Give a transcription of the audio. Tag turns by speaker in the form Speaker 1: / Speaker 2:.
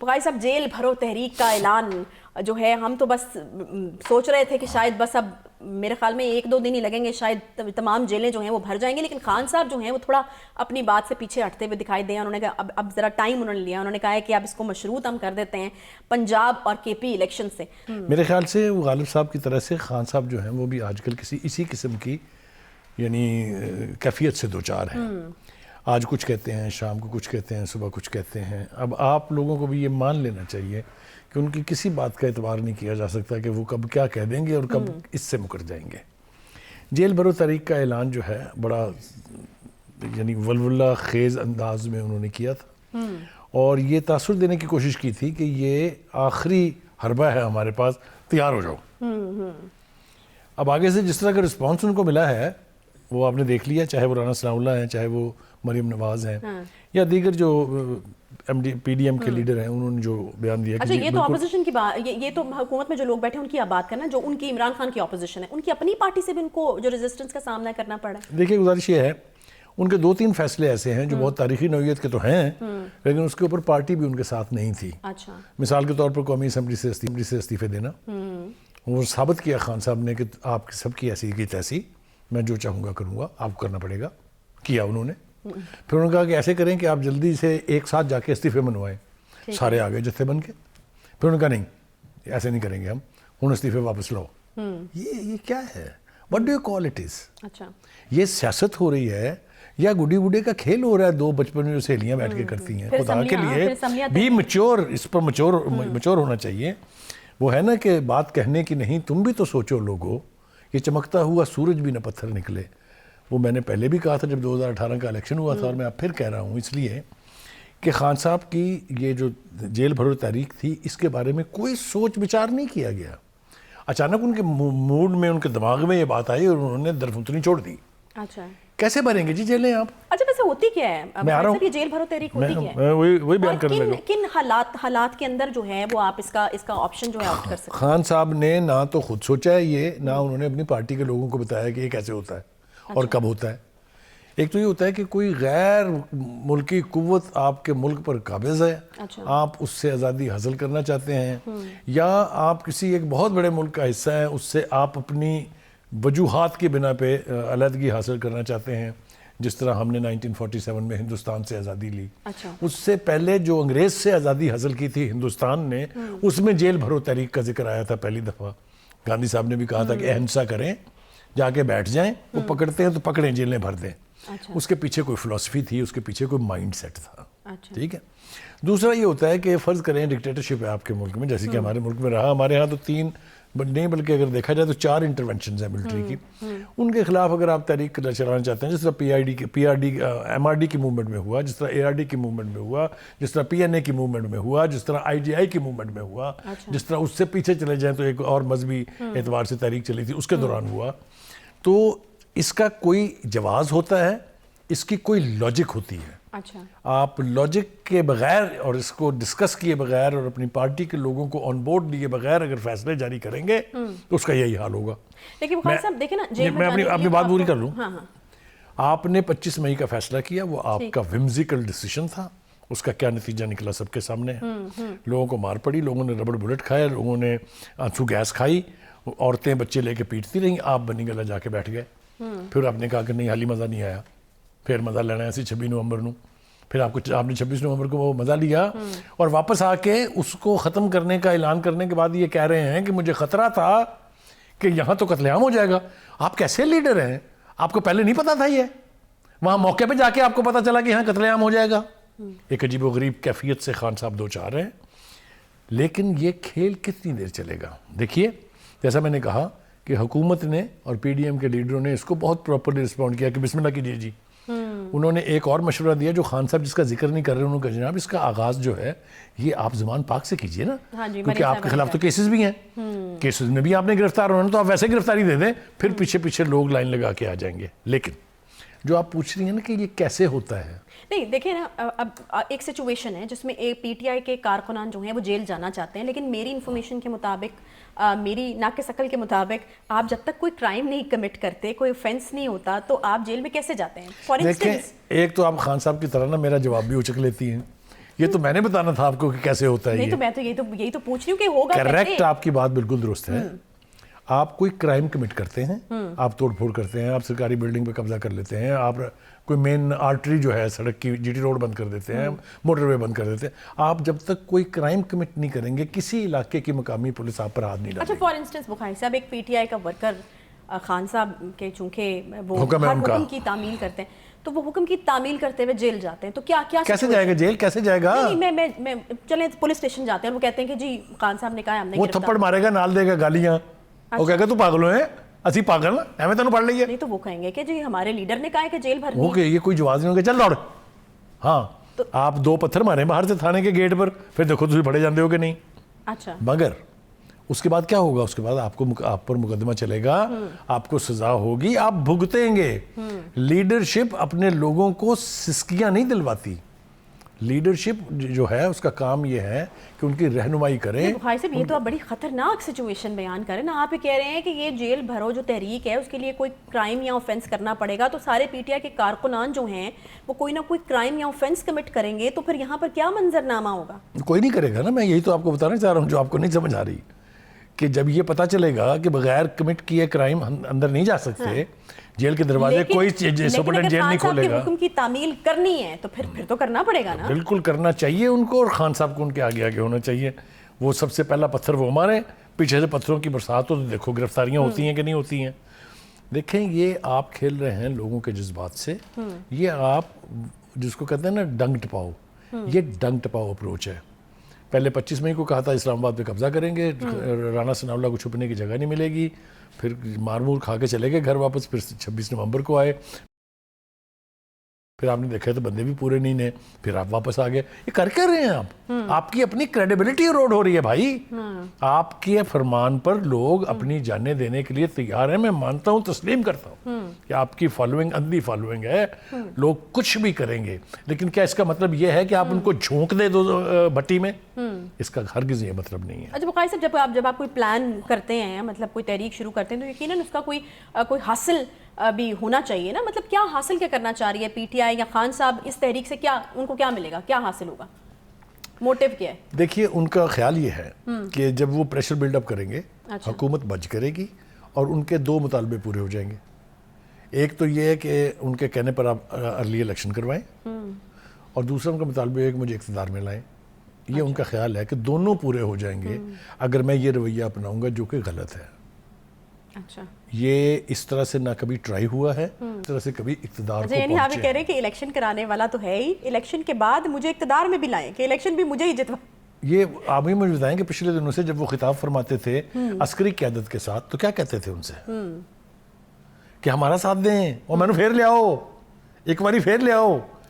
Speaker 1: بغائی صاحب، جیل بھرو تحریک کا اعلان جو ہے، ہم تو بس سوچ رہے تھے کہ شاید بس اب میرے خیال میں 1-2 دن ہی لگیں گے، شاید تمام جیلیں جو ہیں وہ بھر جائیں گے، لیکن خان صاحب جو ہیں وہ تھوڑا اپنی بات سے پیچھے ہٹتے ہوئے دکھائی دیں. انہوں نے کہا اب ذرا ٹائم انہوں نے لیا، انہوں نے کہا ہے کہ اب اس کو مشروط ہم کر دیتے ہیں پنجاب اور کے پی الیکشن سے.
Speaker 2: میرے خیال سے وہ غالب صاحب کی طرح سے خان صاحب جو ہیں وہ بھی آج کل اسی قسم کی یعنی کیفیت سے دوچار ہیں. آج کچھ کہتے ہیں، شام کو کچھ کہتے ہیں، صبح کچھ کہتے ہیں. اب آپ لوگوں کو بھی یہ مان لینا چاہیے کہ ان کی کسی بات کا اعتبار نہیں کیا جا سکتا کہ وہ کب کیا کہہ دیں گے اور کب اس سے مکر جائیں گے. جیل بھرو تحریک کا اعلان جو ہے بڑا یعنی ولولہ خیز انداز میں انہوں نے کیا تھا، اور یہ تاثر دینے کی کوشش کی تھی کہ یہ آخری حربہ ہے ہمارے پاس، تیار ہو جاؤ. اب آگے سے جس طرح کا رسپانس ان کو ملا ہے وہ آپ نے دیکھ لیا، چاہے وہ رانا ثناء اللہ ہیں، چاہے وہ مریم نواز ہیں، یا دیگر جو پی ڈی ایم کے لیڈر ہیں، انہوں نے جو بیان دیا.
Speaker 1: اچھا، یہ تو اپوزیشن کی بات، یہ تو حکومت میں جو لوگ بیٹھے ہیں ان کی آپ بات کرنا، جو ان کی عمران خان کی اپوزیشن ہے، ان کی اپنی پارٹی سے بھی ان کو جو ریزسٹنس کا سامنا کرنا پڑا ہے.
Speaker 2: دیکھیے گزارش یہ ہے، ان کے 2-3 فیصلے ایسے ہیں جو بہت تاریخی نوعیت کے تو ہیں، لیکن اس کے اوپر پارٹی بھی ان کے ساتھ نہیں تھی.
Speaker 1: اچھا،
Speaker 2: مثال کے طور پر قومی اسمبلی سے استعفے دینا. وہ ثابت کیا خان صاحب نے کہ آپ سب کی ایسی کی تیسی، میں جو چاہوں گا کروں گا، آپ کو کرنا پڑے گا. کیا انہوں نے. پھر انہوں نے کہا کہ ایسے کریں کہ آپ جلدی سے ایک ساتھ جا کے استعفے منوائیں. سارے آگے جتھے بن کے. پھر انہوں نے کہا نہیں، ایسے نہیں کریں گے ہم استعفے واپس لاؤ. یہ کیا ہے؟ What do you call it is?
Speaker 1: اچھا،
Speaker 2: یہ سیاست ہو رہی ہے یا گڈی گڈے کا کھیل ہو رہا ہے؟ 2 بچپن میں جو سہیلیاں بیٹھ کے کرتی ہیں. خدا کے لیے بھی میچور، اس پر میچور ہونا چاہیے. وہ ہے نا کہ بات کہنے کی نہیں، تم بھی تو سوچو لوگو، یہ چمکتا ہوا سورج بھی نہ پتھر نکلے. وہ میں نے پہلے بھی کہا تھا جب 2018 کا الیکشن ہوا تھا، اور میں اب پھر کہہ رہا ہوں اس لیے کہ خان صاحب کی یہ جو جیل بھرو تحریک تھی، اس کے بارے میں کوئی سوچ بچار نہیں کیا گیا. اچانک ان کے موڈ میں، ان کے دماغ میں یہ بات آئی اور انہوں نے درفتنی چھوڑ دی.
Speaker 1: اچھا،
Speaker 2: کیسے بھریں گے جی جیلیں آپ؟
Speaker 1: اچھا ویسے ہوتی کیا ہے یہ جیل بھرو تحریک ہوتی کیا ہے؟
Speaker 2: میں وہی بیان کرنے لگا.
Speaker 1: کن حالات کے اندر جو ہے وہ آپ اس کا آپشن جو ہے آپٹ کر سکتے ہیں؟
Speaker 2: خان صاحب نے نہ تو خود سوچا ہے یہ، نہ انہوں نے اپنی پارٹی کے لوگوں کو بتایا کہ یہ کیسے ہوتا ہے اور کب ہوتا ہے. ایک تو یہ ہوتا ہے کہ کوئی غیر ملکی قوت آپ کے ملک پر قابض ہے، آپ اس سے آزادی حاصل کرنا چاہتے ہیں، یا آپ کسی ایک بہت بڑے ملک کا حصہ ہیں، اس سے آپ اپنی وجوہات کی بنا پہ علیحدگی حاصل کرنا چاہتے ہیں. جس طرح ہم نے 1947 میں ہندوستان سے آزادی لی. اس سے پہلے جو انگریز سے آزادی حاصل کی تھی ہندوستان نے، اس میں جیل بھرو تحریک کا ذکر آیا تھا پہلی دفعہ. گاندھی صاحب نے بھی کہا تھا کہ اہنسا کریں، جا کے بیٹھ جائیں، وہ پکڑتے ہیں تو پکڑیں، جیلیں بھر دیں. اس کے پیچھے کوئی فلسفی تھی، اس کے پیچھے کوئی مائنڈ سیٹ تھا. ٹھیک ہے. دوسرا یہ ہوتا ہے کہ فرض کریں ڈکٹیٹرشپ ہے آپ کے ملک میں، جیسے کہ ہمارے ملک میں رہا. ہمارے ہاں تو 3 نہیں بلکہ اگر دیکھا جائے تو 4 انٹرونشنز ہیں ملٹری کی. ان کے خلاف اگر آپ تحریک چلانا چاہتے ہیں، جس طرح ایم آر ڈی کی موومنٹ میں ہوا، جس طرح اے آر ڈی کی موومنٹ میں ہوا، جس طرح پی این اے کی موومنٹ میں ہوا، جس طرح آئی جی آئی کی موومنٹ میں ہوا، جس طرح اس سے پیچھے چلے جائیں تو ایک اور مذہبی اعتبار سے تحریک چلی تھی، اس کے دوران ہوا. تو اس کا کوئی جواز ہوتا ہے، اس کی کوئی لاجک ہوتی ہے. آپ لاجک کے بغیر اور اس کو ڈسکس کیے بغیر اور اپنی پارٹی کے لوگوں کو آن بورڈ لیے بغیر اگر فیصلے جاری کریں گے تو اس کا یہی حال ہوگا.
Speaker 1: لیکن خان صاحب دیکھیں نا،
Speaker 2: میں اپنی بات پوری کر لوں. آپ نے 25 مئی کا فیصلہ کیا، وہ آپ کا ومزیکل ڈیسیشن تھا. اس کا کیا نتیجہ نکلا سب کے سامنے ہے. لوگوں کو مار پڑی، لوگوں نے ربڑ بلٹ کھایا، لوگوں نے آنسو گیس کھائی، عورتیں بچے لے کے پیٹتی رہیں. آپ بنی گلا جا کے بیٹھ گئے. پھر آپ نے کہا کہ نہیں، حالی مزہ نہیں آیا، پھر مزہ لینا ہے 26 نومبر نو. پھر آپ نے 26 نومبر کو وہ مزہ لیا، اور واپس آ کے اس کو ختم کرنے کا اعلان کرنے کے بعد یہ کہہ رہے ہیں کہ مجھے خطرہ تھا کہ یہاں تو قتل عام ہو جائے گا. آپ کیسے لیڈر ہیں؟ آپ کو پہلے نہیں پتا تھا یہ؟ وہاں موقع پہ جا کے آپ کو پتا چلا کہ یہاں قتل عام ہو جائے گا. ایک عجیب و غریب کیفیت سے خان صاحب دوچار ہیں. لیکن یہ کھیل کتنی دیر چلے گا؟ دیکھیے، جیسا میں نے کہا کہ حکومت نے اور پی ڈی ایم کے لیڈروں نے اس کو بہت پراپرلی رسپونڈ کیا کہ بسم اللہ کیجیے جی. انہوں نے ایک اور مشورہ دیا جو خان صاحب جس کا ذکر نہیں کر رہے، انہوں نے کہا جناب اس کا آغاز جو ہے یہ آپ زمان پاک سے کیجئے نا، کیونکہ آپ کے خلاف تو کیسز بھی ہیں، کیسز میں بھی آپ نے گرفتار ہونا، تو آپ ویسے گرفتاری دے دیں، پھر پیچھے لوگ لائن لگا کے آ جائیں گے. لیکن جو آپ پوچھ رہی ہیں نا کہ یہ کیسے ہوتا ہے،
Speaker 1: نہیں دیکھیں نا، اب ایک سچویشن ہے جس میں پی ٹی آئی کے کارکنان جو ہیں وہ جیل جانا چاہتے ہیں، لیکن میری انفارمیشن کے مطابق، میری ناقص عقل کے مطابق، آپ جب تک کوئی کرائم نہیں کمٹ کرتے، کوئی offense نہیں ہوتا، تو آپ جیل میں کیسے جاتے ہیں؟ فار انسٹنس،
Speaker 2: ایک تو آپ خان صاحب کی طرح نا میرا جواب بھی اچک لیتی ہیں یہ تو میں نے بتانا تھا آپ کو کہ کیسے ہوتا ہے
Speaker 1: نہیں
Speaker 2: یہ.
Speaker 1: تو میں تو یہی تو پوچھ رہی ہوں کہ ہوگا
Speaker 2: کریکٹ,
Speaker 1: کیسے.
Speaker 2: آپ کی بات بالکل درست ہے. آپ کوئی کرائم کمٹ کرتے ہیں, آپ توڑ پھوڑ کرتے ہیں, آپ سرکاری بلڈنگ پہ قبضہ کر لیتے ہیں, آپ کوئی مین آرٹری جو ہے سڑک کی جی ٹی روڈ بند کر دیتے ہیں, موٹر وے بند کر دیتے ہیں. آپ جب تک کوئی کرائم کمٹ نہیں کریں گے کسی علاقے کی مقامی پولیس آپ پر ہاتھ نہیں ڈالے
Speaker 1: اچھا
Speaker 2: گی.
Speaker 1: فار انسٹنس بخاری صاحب ایک پی ٹی آئی کا ورکر خان صاحب کے چونکہ وہ
Speaker 2: حکم ہے
Speaker 1: ہر
Speaker 2: ان کا.
Speaker 1: حکم کی تعمیل کرتے ہیں, تو وہ حکم کی تعمیل کرتے ہوئے جیل جاتے ہیں, تو کیا
Speaker 2: کیسے جائے گا جیل, کیسے جائے گا؟
Speaker 1: نہیں میں چلیں پولیس اسٹیشن جاتے ہیں اور وہ کہتے ہیں کہ جی خان صاحب نے کہا ہم نے
Speaker 2: وہ تھپڑ مارے گا, نال دے گا گالیاں, وہ کہے گا تو پاگل ہیں, اسی پاگل ایویں تینوں پڑھ لئیے.
Speaker 1: نہیں تو وہ کہیں گے کہ جی ہمارے لیڈر نے کہا ہے کہ جیل بھرنی
Speaker 2: وہ کہ یہ کوئی جواز نہیں ہوگا, چل دوڑ. ہاں آپ 2 پتھر مارے باہر سے تھانے کے گیٹ پر, پھر دیکھو تجھے پڑے جاندے ہو کہ نہیں.
Speaker 1: اچھا
Speaker 2: مگر اس کے بعد کیا ہوگا؟ اس کے بعد آپ پر مقدمہ چلے گا, آپ کو سزا ہوگی, آپ بھگتیں گے. لیڈرشپ اپنے لوگوں کو سسکیاں نہیں دلواتی. لیڈرشپ جو ہے اس کا کام یہ ہے کہ ان کی رہنمائی کرے.
Speaker 1: بخاری صاحب یہ تو آپ بڑی خطرناک سچویشن بیان کریں نا. آپ یہ کہہ رہے ہیں کہ یہ جیل بھرو جو تحریک ہے اس کے لیے کوئی کرائم یا آفینس کرنا پڑے گا, تو سارے پی ٹی آئی کے کارکنان جو ہیں وہ کوئی نہ کوئی کرائم یا آفینس کمٹ کریں گے, تو پھر یہاں پر کیا منظرنامہ ہوگا؟
Speaker 2: کوئی نہیں کرے گا نا. میں یہی تو آپ کو بتانا چاہ رہا ہوں جو آپ کو نہیں سمجھ آ رہی, کہ جب یہ پتا چلے گا کہ بغیر کمٹ کیے کرائم اندر نہیں جا سکتے, جیل کے دروازے کوئی سپرڈنٹ جیل نہیں کھولے گا.
Speaker 1: حکم کی تعمیل کرنی ہے تو پھر تو کرنا پڑے گا نا.
Speaker 2: بالکل کرنا چاہیے ان کو, اور خان صاحب کو ان کے آگے آگے ہونا چاہیے. وہ سب سے پہلا پتھر وہ مارے, پیچھے سے پتھروں کی برسات ہو تو دیکھو گرفتاریاں ہوتی ہیں کہ نہیں ہوتی ہیں. دیکھیں یہ آپ کھیل رہے ہیں لوگوں کے جذبات سے. یہ آپ جس کو کہتے ہیں نا ڈنگ ٹپاؤ, یہ ڈنگ ٹپاؤ اپروچ ہے. پہلے 25 مئی کو کہا تھا اسلام آباد پہ قبضہ کریں گے, رانا ثناء اللہ کو چھپنے کی جگہ نہیں ملے گی, پھر مارمور کھا کے چلے گئے گھر واپس, پھر 26 نومبر کو آئے, پھر آپ نے دیکھا تو بندے بھی پورے نہیں نے, پھر آپ واپس آ گئے. یہ کر کے رہے ہیں آپ, آپ کی اپنی کریڈیبلٹی اروڈ ہو رہی ہے بھائی. آپ کے فرمان پر لوگ اپنی جانیں دینے کے لیے تیار ہیں. میں مانتا ہوں, تسلیم کرتا ہوں کہ آپ کی فالوئنگ اندھی فالوئنگ ہے, لوگ کچھ بھی کریں گے, لیکن کیا اس کا مطلب یہ ہے کہ آپ ان کو جھونک دے دو بھٹی میں؟ اس کا ہرگز یہ مطلب نہیں ہے.
Speaker 1: اچھا بخاری صاحب جب آپ کوئی پلان کرتے ہیں, مطلب کوئی تحریک شروع کرتے ہیں, تو یقیناً اس کا کوئی حاصل بھی ہونا چاہیے نا. مطلب کیا حاصل کیا کرنا چاہ رہی ہے پی ٹی آئی یا خان صاحب اس تحریک سے؟ کیا ان کو کیا ملے گا, کیا حاصل ہوگا, موٹیو کیا ہے؟
Speaker 2: دیکھیے ان کا خیال یہ ہے کہ جب وہ پریشر بلڈ اپ کریں گے, حکومت بچ کرے گی اور ان کے 2 مطالبے پورے ہو جائیں گے. ایک تو یہ ہے کہ ان کے کہنے پر آپ ارلی الیکشن کروائیں, اور دوسرا ان کا مطالبہ ہے کہ مجھے اقتدار میں لائیں. یہ ان کا خیال ہے کہ دونوں پورے ہو جائیں گے اگر میں یہ رویہ اپناؤں گا, جو کہ غلط ہے.
Speaker 1: اچھا,
Speaker 2: یہ اس طرح سے نہ کبھی ٹرائی ہوا ہے, اس طرح سے کبھی اقتدار کو
Speaker 1: یعنی آپ یہ کہہ رہے ہیں کہ الیکشن کرانے والا تو ہے ہی, الیکشن کے بعد مجھے اقتدار میں بھی لائیں, کہ الیکشن بھی مجھے ہی جتوا.
Speaker 2: یہ آپ ہی مجھے بتائیں کہ پچھلے دنوں سے جب وہ خطاب فرماتے تھے عسکری قیادت کے ساتھ, تو کیا کہتے تھے ان سے کہ ہمارا ساتھ دیں اور میں نے پھیر لے آؤ, ایک باری پھیر لے آؤ.